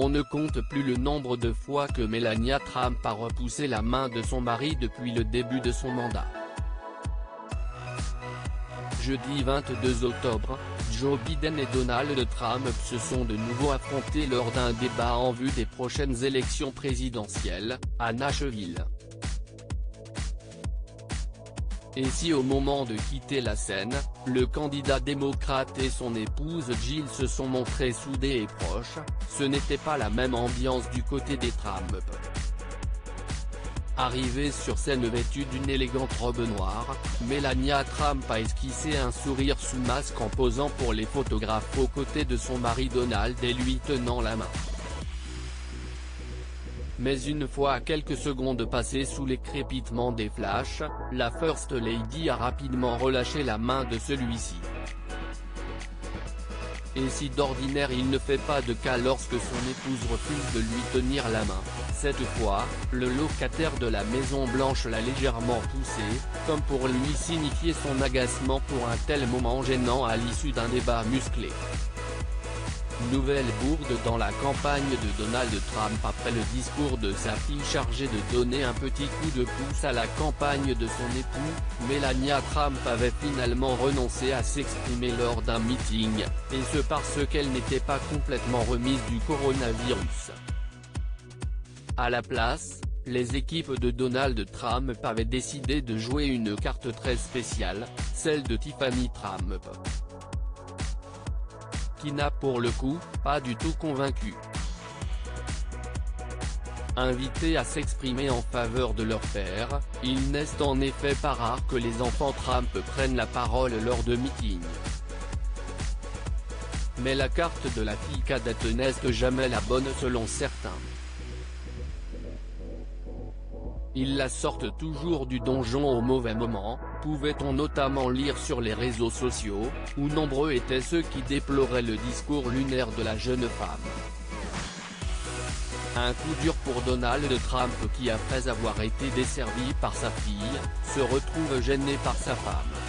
On ne compte plus le nombre de fois que Melania Trump a repoussé la main de son mari depuis le début de son mandat. Jeudi 22 octobre, Joe Biden et Donald Trump se sont de nouveau affrontés lors d'un débat en vue des prochaines élections présidentielles, à Nashville. Et si au moment de quitter la scène, le candidat démocrate et son épouse Jill se sont montrés soudés et proches, ce n'était pas la même ambiance du côté des Trump. Arrivée sur scène vêtue d'une élégante robe noire, Melania Trump a esquissé un sourire sous masque en posant pour les photographes aux côtés de son mari Donald et lui tenant la main. Mais une fois à quelques secondes passées sous les crépitements des flashs, la First Lady a rapidement relâché la main de celui-ci. Et si d'ordinaire il ne fait pas de cas lorsque son épouse refuse de lui tenir la main, cette fois, le locataire de la Maison Blanche l'a légèrement poussé, comme pour lui signifier son agacement pour un tel moment gênant à l'issue d'un débat musclé. Nouvelle bourde dans la campagne de Donald Trump après le discours de sa fille chargé de donner un petit coup de pouce à la campagne de son époux, Melania Trump avait finalement renoncé à s'exprimer lors d'un meeting, et ce parce qu'elle n'était pas complètement remise du coronavirus. À la place, les équipes de Donald Trump avaient décidé de jouer une carte très spéciale, celle de Tiffany Trump, qui n'a pour le coup, pas du tout convaincu. Invités à s'exprimer en faveur de leur père, il n'est en effet pas rare que les enfants Trump prennent la parole lors de meetings. Mais la carte de la fille cadette n'est jamais la bonne selon certains. Ils la sortent toujours du donjon au mauvais moment, pouvait-on notamment lire sur les réseaux sociaux, où nombreux étaient ceux qui déploraient le discours lunaire de la jeune femme. Un coup dur pour Donald Trump qui après avoir été desservi par sa fille, se retrouve gêné par sa femme.